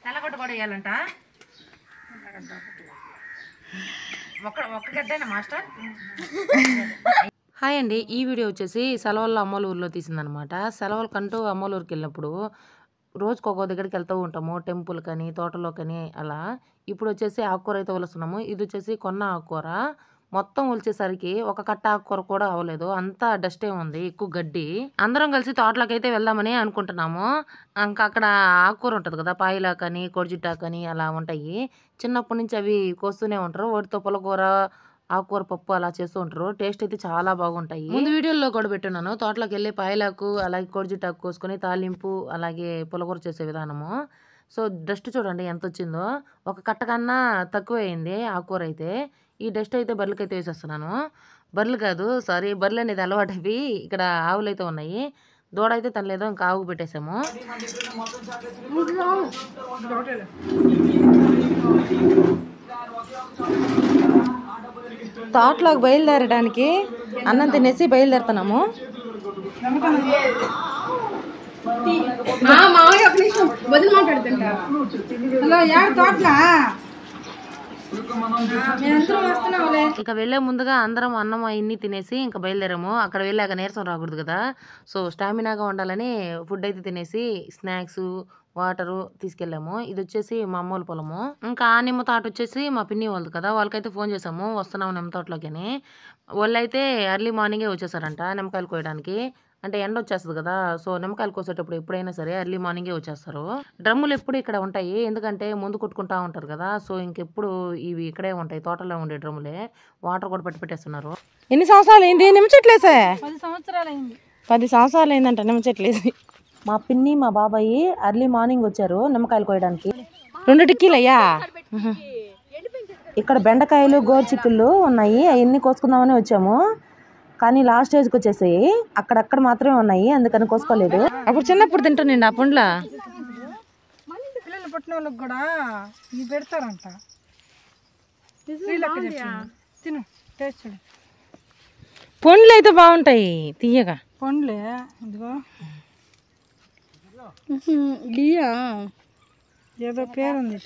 తెల్లగొడ్డ కూడా వేయాలంట. ఒక్క గడ్డేనా master? Hi అండి, ఈ వీడియో వచ్చేసి సెలవుల్లో అమ్మోళ్ళ ఊరిలో తీసిందనమాట. సెలవులకంటూ అమ్మోళ్ళ ఊరికి వెళ్ళినప్పుడు రోజుకు ఒక్కో దగ్గరికి వెళ్తూ ఉంటాము, టెంపుల్ కానీ తోటలో కానీ అలా. ఇప్పుడు వచ్చేసి ఆకుకూర అయితే వలుస్తున్నాము. ఇది వచ్చేసి కొన్న ఆకుకూర. మొత్తం ఒలిచేసరికి ఒక కట్ట ఆకుకూర కూడా అవ్వలేదు, అంతా డస్టే ఉంది, ఎక్కువ గడ్డి. అందరం కలిసి తోటలోకి అయితే వెళ్దామని అనుకుంటున్నాము. ఇంకా అక్కడ ఆకుకూర ఉంటుంది కదా, పాయిలాకని కొడిజిట్టాకని అలా ఉంటాయి. చిన్నప్పటి నుంచి అవి కోస్తూనే ఉంటారు. వాటితో పులకూర ఆకుకూర పప్పు అలా చేస్తూ ఉంటారు. టేస్ట్ అయితే చాలా బాగుంటాయి. ముందు వీడియోలో కూడా పెట్టున్నాను, తోటలోకి వెళ్ళి పాయలాకు అలాగే కొడిజిట్టాకు కోసుకొని తాలింపు అలాగే పులకూర చేసే విధానము. సో డస్ట్ చూడండి ఎంత వచ్చిందో, ఒక కట్ట కన్నా తక్కువ అయింది ఆకుకూర అయితే. ఈ డస్ట్ అయితే బర్రెలకైతే వేసేస్తున్నాను. బర్రెలు కాదు సారీ, బర్రెలు అనేది అలవాటు అవి. ఇక్కడ ఆవులు అయితే ఉన్నాయి, దూడ అయితే తనలేదో ఇంకా ఆవుకు పెట్టేసాము. తోటలోకి బయలుదేరడానికి అన్నం తినేసి బయలుదేరుతున్నాము. ఇక వెళ్లే ముందుగా అందరం అన్నం అన్ని తినేసి ఇంకా బయలుదేరాము. అక్కడ వెళ్ళాక నీరసం రాకూడదు కదా, సో స్టామినాగా ఉండాలని ఫుడ్ అయితే తినేసి స్నాక్స్ వాటరు తీసుకెళ్ళాము. ఇది వచ్చేసి మా అమ్మోళ్ళ పొలము. ఇంకా ఆ నిమ్మ తోట వచ్చేసి మా పిన్ని వాళ్ళది కదా, వాళ్ళకైతే ఫోన్ చేసాము వస్తున్నాము నిమ్మ తోటలోకి అని. వాళ్ళు అయితే ఎర్లీ మార్నింగే వచ్చేసారంట నిమ్మకాయలు కోయడానికి. అంటే ఎండ వచ్చేస్తుంది కదా, సో నిమ్మకాయలు కోసేటప్పుడు ఎప్పుడైనా సరే ఎర్లీ మార్నింగే వచ్చేస్తారు. డ్రమ్ములు ఎప్పుడు ఇక్కడ ఉంటాయి, ఎందుకంటే ముందు కొట్టుకుంటా ఉంటారు కదా, సో ఇంకెప్పుడు ఇవి ఇక్కడే ఉంటాయి, తోటలో ఉండే డ్రమ్ములే. వాటర్ కూడా పెట్టేస్తున్నారు. ఎన్ని సంవత్సరాలు అయింది నిమ్మ చెట్లు వేసా? 10 సంవత్సరాలు అయింది. 10 సంవత్సరాలు అయిందంట నిమ్మ చెట్లు వేసి. మా పిన్ని మా బాబాయి ఎర్లీ మార్నింగ్ వచ్చారు నిమ్మకాయలు కోయడానికి. 2 టిక్కీలు అయ్యా. ఇక్కడ బెండకాయలు గోరుచిక్కుళ్ళు ఉన్నాయి, అవన్నీ కోసుకుందామని వచ్చాము. కానీ లాస్ట్ స్టేజ్కి వచ్చేసాయి, అక్కడక్కడ మాత్రమే ఉన్నాయి, అందుకని కోసుకోలేదు. అప్పుడు చిన్నప్పుడు తింటానండి ఆ పండ్ల. పిల్లలు పుట్టిన వాళ్ళకి కూడా ఇవి పెడతారంట. తిను టేస్ట్. పండ్లు అయితే బాగుంటాయి తీయగా. పండ్లే ఇదిగో ఏదో పేరు ఉంది,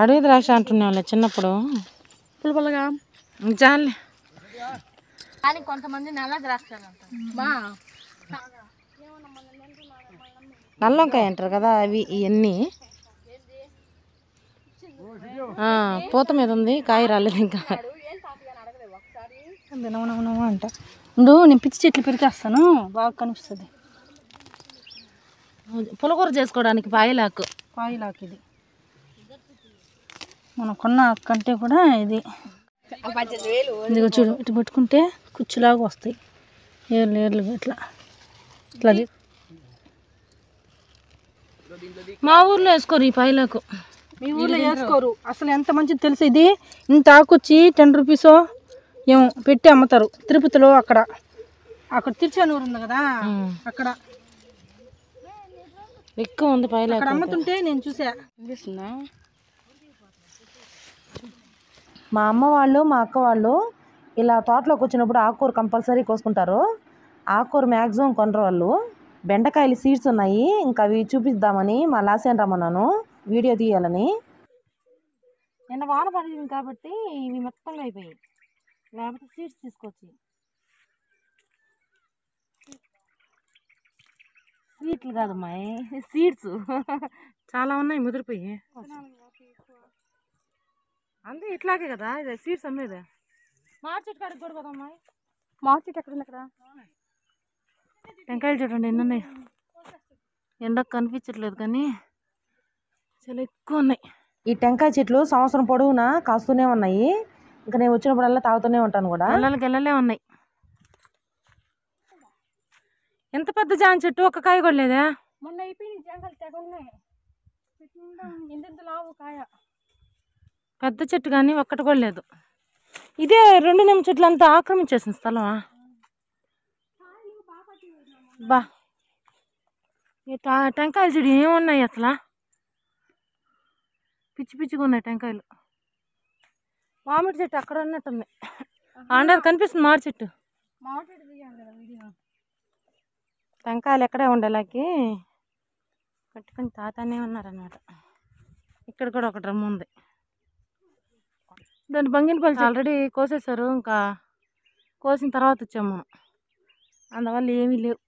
అడవి ద్రాక్ష అంటున్నావులే చిన్నప్పుడు. పుల్లపుల్లగా చాలే. కానీ కొంతమంది నల్ల ద్రాక్షలు అంటారు. నల్లొంకాయ అంటారు కదా అవి. ఇవన్నీ పూత మీద ఉంది, కాయ రాలేదు ఇంకా. అంట నేను పిచ్చి చెట్లు పెరికేస్తాను, బాగా కనిపిస్తుంది. పులకూర చేసుకోవడానికి పాయలాకు. పాయిలాకు ఇది మనం కొన్న కంటే కూడా ఇది. ఇదిగో చూడు, ఇటు పట్టుకుంటే కుచ్చులాగా వస్తాయి, ఏర్లు ఏర్లుగా ఇట్లా ఇట్లా. మా ఊర్లో వేసుకోరు ఈ పాయలాకు. మీ ఊర్లో వేసుకోరు అసలు. ఎంత మంచిది తెలుసు, ఇది ఇంత ఆకొచ్చి 10 రూపీసో ఏమో పెట్టి అమ్ముతారు తిరుపతిలో. అక్కడ తిరుచానూరు ఉంది కదా, అక్కడ ఎక్కువ ఉంది పాయలాకు. అక్కడ అమ్ముతుంటే నేను చూసా. అనిపిస్తుందా? మా అమ్మ వాళ్ళు మా అక్క వాళ్ళు ఇలా తోటలోకి వచ్చినప్పుడు ఆకుకూర కంపల్సరీ కోసుకుంటారు. ఆకుకూర మ్యాక్సిమం కొనరు వాళ్ళు. బెండకాయలు సీడ్స్ ఉన్నాయి, ఇంకా అవి చూపిద్దామని మా లాస్యాన్ రమ్మన్నాను వీడియో తీయాలని. నిన్న వాన పడింది కాబట్టి ఇవి మొత్తంగా అయిపోయాయి, లేకపోతే సీడ్స్ తీసుకొచ్చి. స్వీట్లు కాదమ్మాయి, సీడ్స్ చాలా ఉన్నాయి ముదిరిపోయి. అంతే ఇట్లాగే కదా, ఇది సీడ్స్ అమ్మేది. మార్కెట్ కాడికి కూడా కదా అమ్మాయి. మార్కెట్ ఎక్కడ ఉంది? అక్కడ టెంకాయలు చూడండి ఎన్ని ఉన్నాయి. ఎండకు కనిపించట్లేదు కానీ చాలా ఎక్కువ ఉన్నాయి. ఈ టెంకాయ చెట్లు సంవత్సరం పొడవునా కాస్తూనే ఉన్నాయి. ఇంకా నేను వచ్చినప్పుడల్లా తాగుతూనే ఉంటాను కూడా. గెల్లలే ఉన్నాయి. ఎంత పెద్ద జామ చెట్టు, ఒక్క కాయ కూడా లేదా? మొన్న అయిపోయింది జాంకాయలు, తెగ ఉన్నాయి. ఇంత లావు కాయ. పెద్ద చెట్టు కానీ ఒక్కటి కూడా లేదు. ఇదే 2 నిమ్మ చెట్లు అంతా ఆక్రమించేసిన స్థలమా బా. టెంకాయలు చెడు ఏమున్నాయి అసలు, పిచ్చి పిచ్చిగా ఉన్నాయి టెంకాయలు. మామిడి చెట్టు అక్కడ ఉన్నట్టుంది, అండర్ కనిపిస్తుంది మామిడి చెట్టు. టెంకాయలు ఎక్కడే ఉండేలాకి పట్టుకొని తాతానే ఉన్నారనమాట. ఇక్కడ కూడా ఒక డ్రమ్ ఉంది. దాని బంగినపల్లి ఆల్రెడీ కోసేశారు. ఇంకా కోసిన తర్వాత వచ్చాము మనం. అందువల్ల ఏమీ లేవు.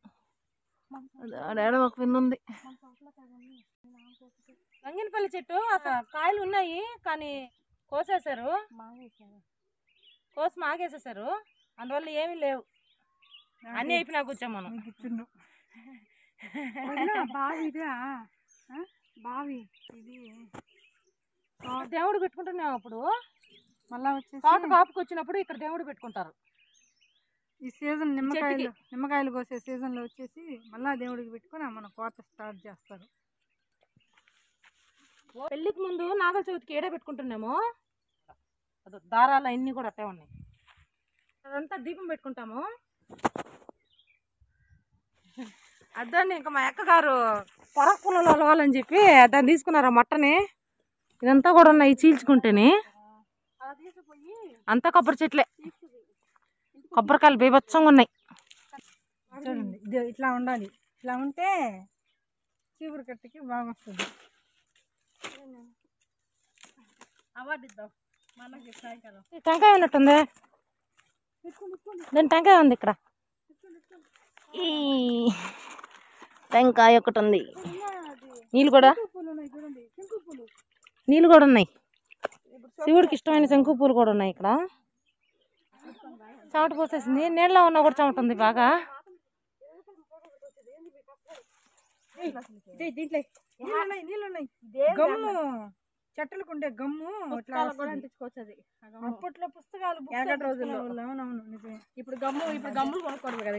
ఆడ ఒక పిన్ ఉంది. బంగినపల్లి చెట్టు అసలు కాయలు ఉన్నాయి కానీ కోసేశారు. కోసి మాగేసేసారు. అందువల్ల ఏమీ లేవు. అన్నీ అయిపోయినా కూర్చాం మనం. బావి ఇది దేవుడు పెట్టుకుంటున్నాం. అప్పుడు మళ్ళా వచ్చేసి తోట కాపుకి వచ్చినప్పుడు ఇక్కడ దేవుడు పెట్టుకుంటారు. ఈ సీజన్ నిమ్మకాయలు కోసే సీజన్లో వచ్చేసి మళ్ళా దేవుడికి పెట్టుకుని మన కోత స్టార్ట్ చేస్తారు. పెళ్ళికి ముందు నాగల చవితికి ఏడే పెట్టుకుంటున్నాము. దారాలు అన్నీ కూడా అట్టే ఉన్నాయి. అదంతా దీపం పెట్టుకుంటాము. అదాన్ని ఇంకా మా అక్కగారు పొరక పుల్లలు అలవాలని చెప్పి దాన్ని తీసుకున్నారు. ఆ మట్టని ఇదంతా కూడా ఉన్నాయి చీల్చుకుంటేనే. అంతా కొబ్బరి చెట్లే. కొబ్బరికాయలు బీభత్సంగా ఉన్నాయి. చూడండి ఇది ఇట్లా ఉండాలి. ఇట్లా ఉంటే చీపురు కట్టకి బాగా వస్తుంది. అవార్డు ఇద్దాం మనకి సాయంకాలం. టెంకాయ ఉన్నట్టుంది. దాని టెంకాయ ఉంది ఇక్కడ. ఈ టెంకాయ ఒకటి ఉంది. నీళ్ళు కూడా ఉన్నాయి. శివుడికి ఇష్టమైన శంకు పూలు కూడా ఉన్నాయి ఇక్కడ. చెమట పోసేసింది. నీళ్ళలో ఉన్నా కూడా చెమట ఉంది బాగా. గమ్ము చెట్లకు ఉండే గమ్ము అప్పట్లో పుస్తకాలు రోజుల్లో. అవునవును నిజమే. ఇప్పుడు గమ్ములు కొనుక్కోవడం కదా.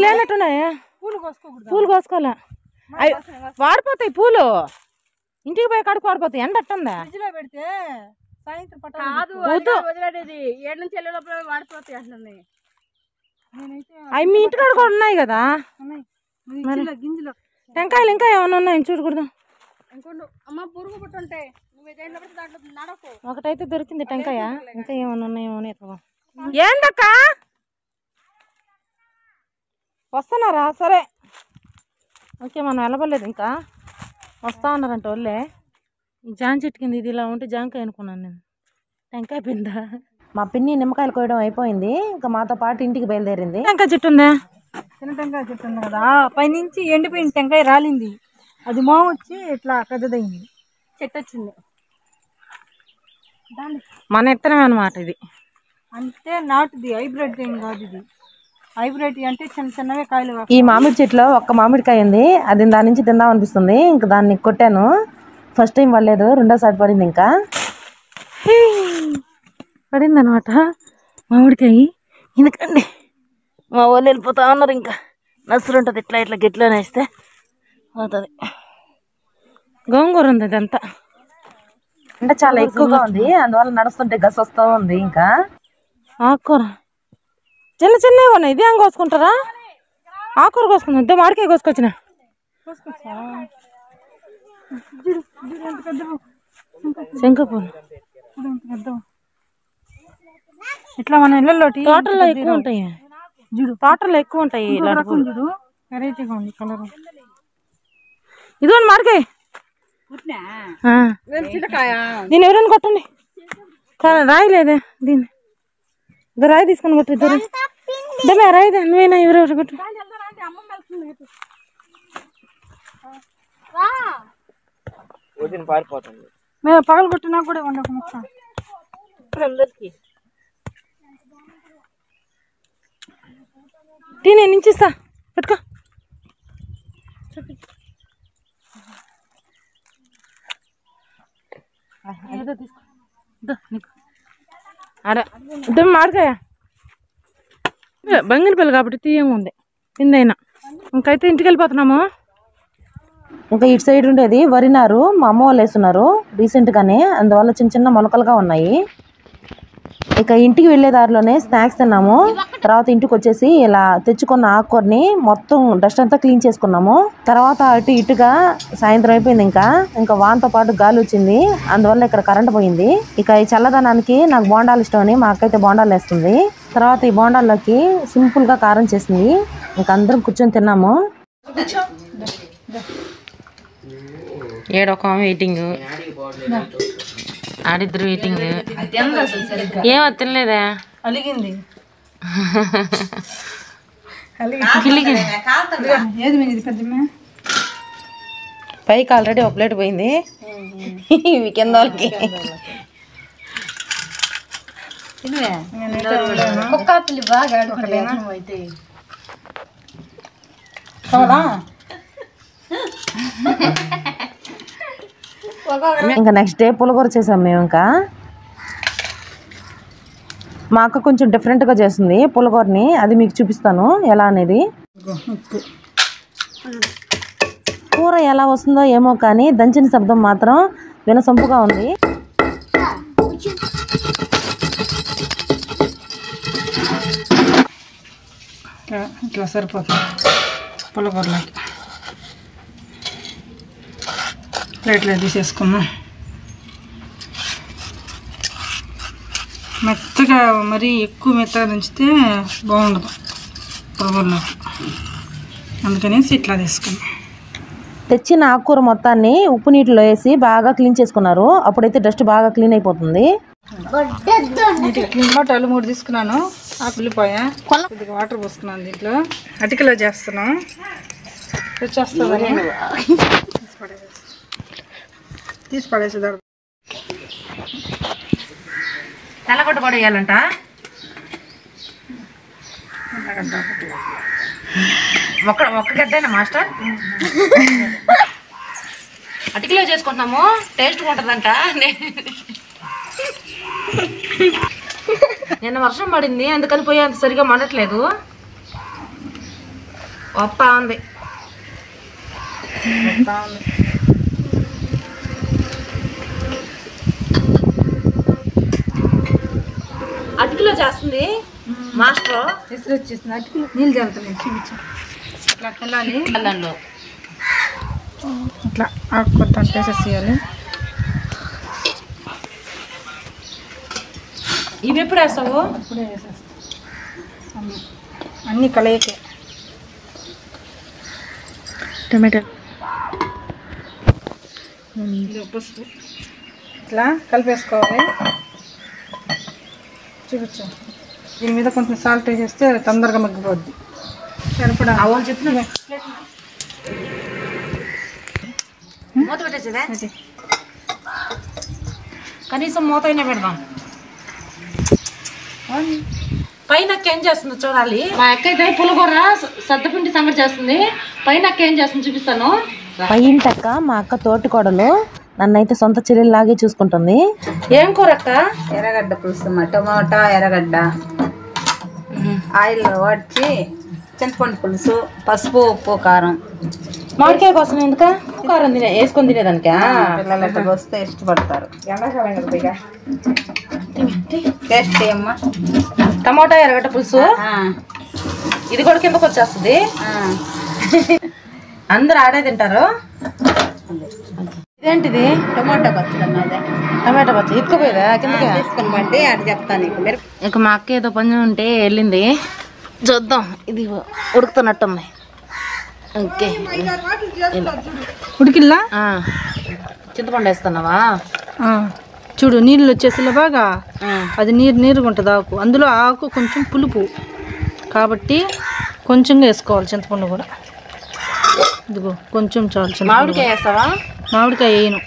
లేనట్టున్నాయా? పూలు కోసుకోలే. వాడిపోతాయి పూలు. ఇంటికి పోయి కాడికి వాడిపోతాయి. ఎండ అట్టుందా? ఫ్రిడ్జ్ లో పెడితే సాయంత్రం వదిలేది 7 నుంచి 7 లోపల వాడిపోతాయి అంటున్నాయి. అవి మీ ఇంటికాడ కూడా ఉన్నాయి కదా గింజలు. టెంకాయలు ఇంకా ఏమైనా ఉన్నాయి చూడకూడదు. అమ్మ పురుగు పుట్టుంటే దాంట్లో ఒకటైతే దొరికింది టెంకాయ. ఇంకా ఏమైనా ఉన్నాయేమో. ఏందక్క వస్తున్నారా? సరే ఓకే. మనం వెళ్ళబడలేదు ఇంకా. వస్తా ఉన్నారంట వాళ్ళే. ఈ జామ చెట్టు కింద ఇది ఇలా ఉంటే జామకాయ అనుకున్నాను నేను. టెంకాయ పిందా. మా పిన్ని నిమ్మకాయలు కోయడం అయిపోయింది. ఇంకా మాతో పాటు ఇంటికి బయలుదేరింది. టెంకాయ చెట్టు ఉందా? చిన్న టెంకాయ చెట్టు ఉంది కదా. పైనుంచి ఎండిపోయిన టెంకాయ రాలింది. అది వచ్చి ఇట్లా పెద్దదైంది. చెట్టు వచ్చింది. మన ఎత్తనమే అనమాట ఇది. అంటే నాటుది, హైబ్రిడ్ ఏం కాదు ఇది. హైబ్రిడ్ అంటే చిన్న చిన్నవే కాయలు. ఈ మామిడి చెట్టులో ఒక్క మామిడికాయ ఉంది. అది దాని నుంచి తిందాం అనిపిస్తుంది. ఇంకా దాన్ని కొట్టాను. ఫస్ట్ టైం పడలేదు, రెండోసారి పడింది. ఇంకా పడింది అనమాట మామిడికాయ. ఎందుకండి మా వాళ్ళు వెళ్ళిపోతా ఉన్నారు. ఇంకా నసురు ఉంటుంది. ఇట్లా ఇట్లా గిట్లోనే వేస్తే అవుతుంది. గోంగూర ఉంది అదంతా. అంటే చాలా ఎక్కువగా ఉంది. అందువల్ల నడుస్తుంటే గస్ వస్తూ ఉంది. ఇంకా ఆకుకూర చిన్న చిన్నవి ఉన్నాయి. ఇది ఏం కోసుకుంటారా? ఆకుకూర కోసుకుందాం. ఇద్దరు మామిడికాయ కోసుకొచ్చిన. శంఖపూలు ఇట్లా మన ఇళ్ళలో తోటల్లో ఎక్కువ ఉంటాయి. తోటల్లో ఎక్కువ ఉంటాయి. చూడు వెరైటీగా ఉంది కలర్. ఇదిగోండి మామిడికాయ. దీన్ని ఎవరైనా కొట్టండి. రాయలేదే దీన్ని. ఇద్దరు రాయి తీసుకొని కొట్టు. ఇద్దరు ఇద్దరే రాయిదా. నువ్వేనా ఎవరెవరు కొట్టు. మేము పగలు కొట్టినా కూడా ఉండక ముక్క. నేను నించిస్తా. పెట్టుకో. ఇద్దరు మాడికాయ బంగినపల్లి కాబట్టి తీయంగా ఉంది. కిందైనా ఇంకైతే ఇంటికి వెళ్ళిపోతున్నాము. ఇంకా ఇటు సైడ్ ఉండేది వరినారు. మా అమ్మ వాళ్ళు వేస్తున్నారు రీసెంట్గానే. అందువల్ల చిన్న చిన్న మొలకలుగా ఉన్నాయి. ఇక ఇంటికి వెళ్ళే దారిలోనే స్నాక్స్ తిన్నాము. తర్వాత ఇంటికి వచ్చేసి ఇలా తెచ్చుకున్న ఆకుకూరని మొత్తం డస్ట్ అంతా క్లీన్ చేసుకున్నాము. తర్వాత అటు ఇటుగా సాయంత్రం అయిపోయింది. ఇంకా వానతో పాటు గాలి వచ్చింది. అందువల్ల ఇక్కడ కరెంట్ పోయింది. ఇక ఈ చల్లదనానికి నాకు బోండాలు ఇష్టం అని మా అక్క అయితే బోండాలు వేస్తుంది. తర్వాత ఈ బోండాల్లోకి సింపుల్ గా కారం చేసింది. ఇంకా అందరం కూర్చొని తిన్నాము. ఏడొక వెయిటింగ్, ఆడిద్దరు వెయిటింగ్. ఏమో తినలేదా? అలిగింది. పైకి ఆల్రెడీ ఒక ప్లేట్ పోయింది, ఇవి కింద వాళ్ళకి. ఇంకా నెక్స్ట్ డే పులిహోర చేసాం మేము. ఇంకా మా అక్క కొంచెం డిఫరెంట్గా చేస్తుంది పులిహోరని, అది మీకు చూపిస్తాను ఎలా అనేది. కూర ఎలా వస్తుందో ఏమో కానీ దంచిన శబ్దం మాత్రం వినసొంపుగా ఉంది. ఇట్లా సరిపోతుంది పులిహోరలోకి. ప్లేట్లో తీసేసుకున్నాం. మెత్తగా మరీ ఎక్కువ మెత్తగా దించితే బాగుండదు పులిహోరలోకి, అందుకనేసి ఇట్లా తీసుకున్నాం. తెచ్చిన ఆకుకూర మొత్తాన్ని ఉప్పు నీటిలో వేసి బాగా క్లీన్ చేసుకున్నారు. అప్పుడైతే డస్ట్ బాగా క్లీన్ అయిపోతుంది. టమాటాలు 3 తీసుకున్నాను, ఉల్లిపాయ, కొద్దిగా వాటర్ పోసుకున్నాను. దీంట్లో అటికలో చేస్తున్నాం. వచ్చేస్తుందని తీసి పడేసేదాడు. తెల్లగొట్ట కూడా వేయాలంట. ఒక్క గడ్డైనా మాస్టర్ అటికలో చేసుకుంటున్నాము, టేస్ట్గా ఉంటుందంట. నిన్న వర్షం పడింది, అందుకని పోయి అంత సరిగా మండట్లేదు. వస్తా ఉంది. అటికలో చేస్తుంది మాస్టర్. ఎసురు వచ్చేసింది. అటికలో నీళ్ళు జరుగుతున్నాయి, చూపించు. ఇట్లా వెళ్ళాలి, దానిలో ఇట్లా ఆకుకూర దాంట్లో వేసేసేయాలి. ఇవి ఎప్పుడు వేస్తావు? ఇప్పుడే వేసేస్తాం. అన్నీ కలయికే. టమాటా, పసుపు ఇట్లా కలిపేసుకోవాలి. చూపించు. దీని మీద కొంచెం సాల్ట్ వేసేస్తే తొందరగా మగ్గిపోద్ది. సరిపడా వాళ్ళు చెప్పిన మూత పెట్టేసేదా? కనీసం మూత అయినా పెడదాం. పైన అక్క ఏం చేస్తుందో చూడాలి. మా అక్క అయితే పులిహోర సద్దపిండి సంగటి చేస్తుంది. పైన అక్క ఏం చేస్తుంది చూపిస్తాను. పైంటక్క మా అక్క తోటి కోడలు నన్నైతే సొంత చెల్లెల్లాగే చూసుకుంటుంది. ఏం కూర అక్క? ఎర్రగడ్డ పులుసు, టమాటా, ఎర్రగడ్డ, ఆయిల్ వాడిచి చింతపండు పులుసు, పసుపు, ఉప్పు, కారం. మామిడికాయ కోసం ఎందుక కారం వేసుకొని తినేదానిక? పిల్లలకి వస్తే ఇష్టపడతారు. టేస్ట్ అమ్మా. టమాటా ఎర్రగడ్డ పులుసు ఇది కూడా కిందకు వచ్చేస్తుంది. అందరు ఆడే తింటారు. ఇదేంటిది? టమాటా పచ్చడి అదే. టమాటా పచ్చడి ఇట్టుకుపోయేదా కిందకి? తీసుకునివ్వండి, అది చెప్తాను. ఇక మా అక్క ఏదో పని ఉంటే వెళ్ళింది. చూద్దాం, ఇది ఉడుకుతున్నట్టుంది. ఓకే, ఉడికిల్లా. చింతపండు వేస్తున్నావా? చూడు నీళ్ళు వచ్చేసి బాగా, అది నీరుగా ఉంటుంది ఆకు. అందులో ఆకు కొంచెం పులుపు కాబట్టి కొంచెంగా వేసుకోవాలి చింతపండు కూడా. ఇదిగో కొంచెం చాలు. మామిడికాయ వేస్తావా? మామిడికాయ వేయను.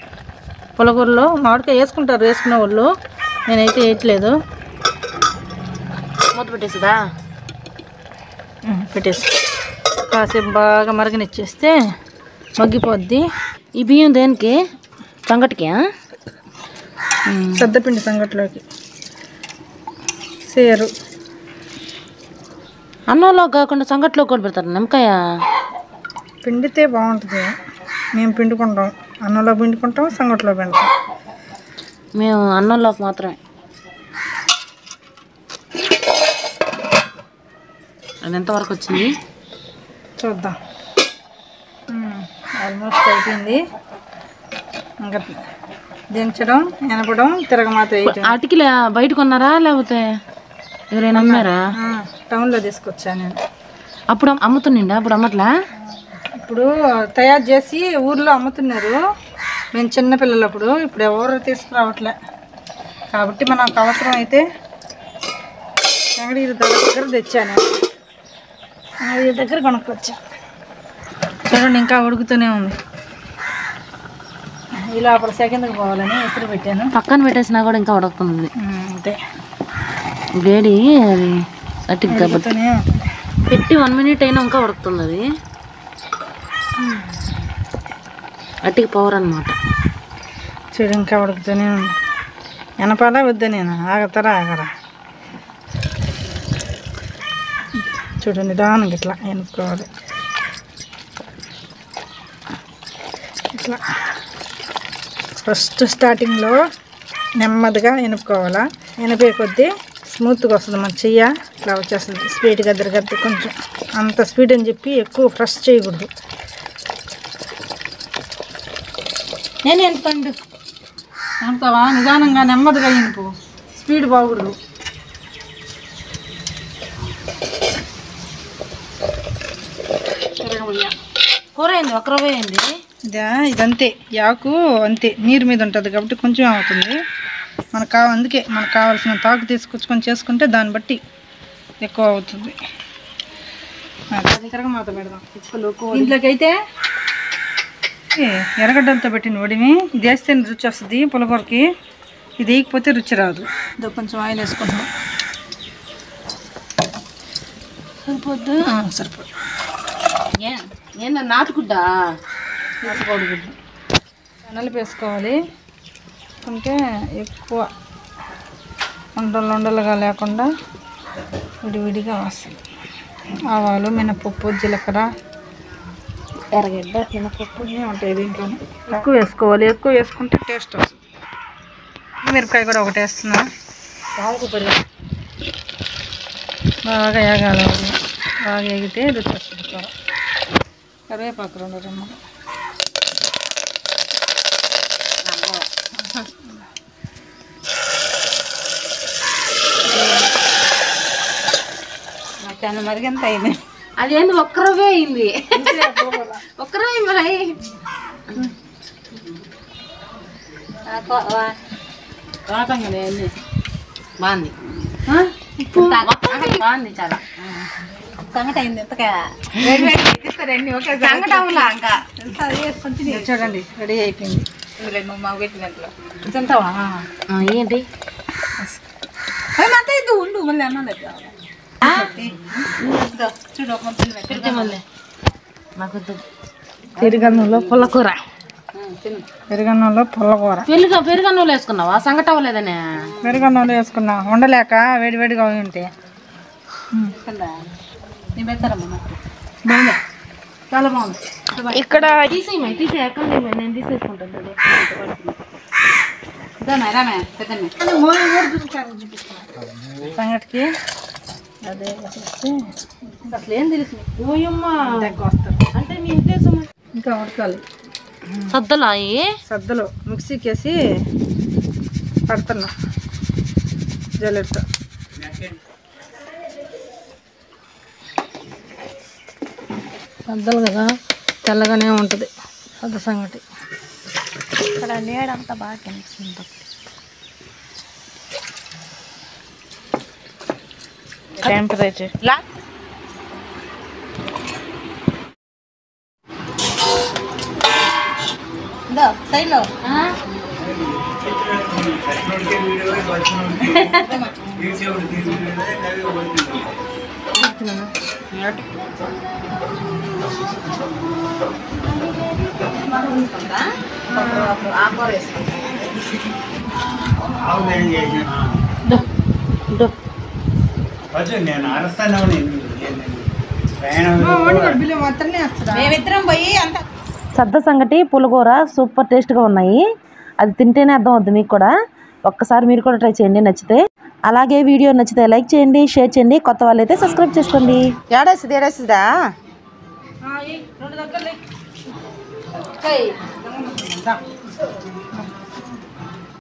పులగూరలో మామిడికాయ వేసుకుంటారు వేసుకునే వాళ్ళు, నేనైతే వేయట్లేదు. మూత పెట్టేసిదా? పెట్టేసి కాసేపు బాగా మరగనిచ్చేస్తే మగ్గిపోద్ది. ఈ బియ్యం దేనికి? సంగటికి? సద్దపిండి సంగట్లోకి. సేరు అన్నంలో కాకుండా సంగట్లో కూడా పెడతారు. నిమ్మకాయ పిండితే బాగుంటుంది. మేము పిండుకుంటాం, అన్నంలో పిండుకుంటాం, సంగట్లో పిండుతాం. మేము అన్నంలోకి మాత్రమే. అది ఎంతవరకు వచ్చింది చూద్దాం. ఆల్మోస్ట్ అయిపోయింది. ఇంకా దించడం, ఎనపడం, తిరగమాత వేయటం. అటికిల బయట కొన్నారా లేకపోతే ఎవరైనా అమ్మారా? టౌన్లో తీసుకొచ్చా నేను. అప్పుడు అమ్ముతుండ, అప్పుడు అమ్మట్లా? ఇప్పుడు తయారు చేసి ఊర్లో అమ్ముతున్నారు. మేము చిన్నపిల్లలప్పుడు, ఇప్పుడు ఎవరు తీసుకురావట్లే. కాబట్టి మనకు అవసరం అయితే వెంకటగిరి దగ్గర తెచ్చాను. వెంకటగిరి దగ్గర కొనుక్కొచ్చా. చూడండి ఇంకా ఉడుకుతూనే ఉంది. ఈ లోపల సెకండ్కి పోవాలని ఎసురు పెట్టాను. పక్కన పెట్టేసినా కూడా ఇంకా ఉడుకుతుంది. అంతే వేడి అది అటుకు కాబట్టి ఉడుకుతూనే ఉంటుంది. పెట్టి 1 minute అయినా ఇంకా ఉడుకుతుంది. అది అటుకి పవర్ అనమాట. చూడు ఇంకా ఉడుకుతూనే ఉంది. ఎనపాలా వద్దా నేను ఆగతారా ఆగరా? చూడు నిదానంగా ఇట్లా ఎనుక్కోవాలి. ఇట్లా ఫస్ట్ స్టార్టింగ్లో నెమ్మదిగా ఎనుక్కోవాలా. ఎనిపే కొద్దీ స్మూత్గా వస్తుంది. మన చెయ్య ఇట్లా వచ్చేస్తుంది. స్పీడ్ గద్దరు కొంచెం అంత స్పీడ్ అని చెప్పి ఎక్కువ ఫ్రెష్ చేయకూడదు. నేను ఎనుపండు అంటావా? నిదానంగా నెమ్మదిగా ఎనుపు, స్పీడ్ బాగూడదు. కూర అయింది, ఒక రవ్వ అయింది. ఇదంతే యాకు అంతే, నీరు మీద ఉంటుంది కాబట్టి కొంచెం అవుతుంది. అందుకే మనకు కావాల్సిన తాకు తీసుకొచ్చుకొని చేసుకుంటే దాన్ని బట్టి ఎక్కువ అవుతుంది. మాత పెడదాం. దీంట్లోకి అయితే ఎర్రగడ్డలతో పెట్టిన వడిమి ఇది వేస్తే రుచి వస్తుంది పులగూరకి. ఇది వేయకపోతే రుచి రాదు. ఇది కొంచెం ఆయిల్ వేసుకుంటాం. సరిపోద్దు? సరిపోద్దు. ఏంటో నాటుగుడ్డా? కోడిగుడ్డు నలుపు వేసుకోవాలి. అంటే ఎక్కువ ఉండలుగా లేకుండా విడివిడిగా వస్తుంది. ఆవాలు, మినపప్పు, జీలకర్ర, ఎర్రగడ్డ, మినపప్పు ఉంటాయి దీంట్లో. ఎక్కువ వేసుకోవాలి. ఎక్కువ వేసుకుంటే టేస్ట్ వస్తుంది. మిరపకాయ కూడా ఒకటి వేస్తున్నా. బాగా వేగాలి. బాగా వేగితే రుచి వస్తుంది కూర. కరివేపాకు 2 రెమ్మలు. చాలా మరిగంత అయింది. అదేంది ఒక్కరవే అయింది. ఒక్కరవే మరి బాగుంది. బాగుంది చాలా. సంగటి అయింది. రండి ఓకే. సంగటి అవ్వలా ఇంకా చూడండి రెడీ అయిపోయింది. మాకు పెట్టినట్లు తింటావా? ఏంటి అంతా ఇది ఉండు మళ్ళీ అన్నం చూడు మళ్ళీ నాకు పెరుగన్నంలో పుల్లకూర. పెరుగన్నంలో పుల్లకూర. పెరుగన్నంలో వేసుకున్నావా? సంగటి అవ్వలేదనే. పెరుగన్నంలో వేసుకున్నా ఉండలేక వేడివేడిగా ఉంటే. బాగుంది, చాలా బాగుంది. ఇక్కడ నేను తీసేసుకుంటాను. సంగటికి అదే అసలు ఏం తెలుసు. ఓయమ్మా వస్తారు అంటే నీ ఉద్దేశం. ఇంకా ఉడకాలి. సద్దలా సద్దలు మిక్సీకి వేసి పడుతున్నా జల్లెడతో. సద్దలు కదా తెల్లగానే ఉంటుంది సద్ద సంగటి. ఇక్కడ నీడంతా బాగా కనిపిస్తుంది. టెంపరేచర్ సైడ్లో మేమిద్దరం పోయి అంత సద్ద సంగటి పులిహోర సూపర్ టేస్ట్గా ఉన్నాయి. అది తింటేనే అర్థం అవుతుంది మీకు కూడా. ఒక్కసారి మీరు కూడా ట్రై చేయండి నచ్చితే. అలాగే వీడియో నచ్చితే లైక్ చేయండి, షేర్ చేయండి. కొత్త వాళ్ళు అయితే సబ్స్క్రైబ్ చేసుకోండి. ఏడేసిదా 2 దగ్గర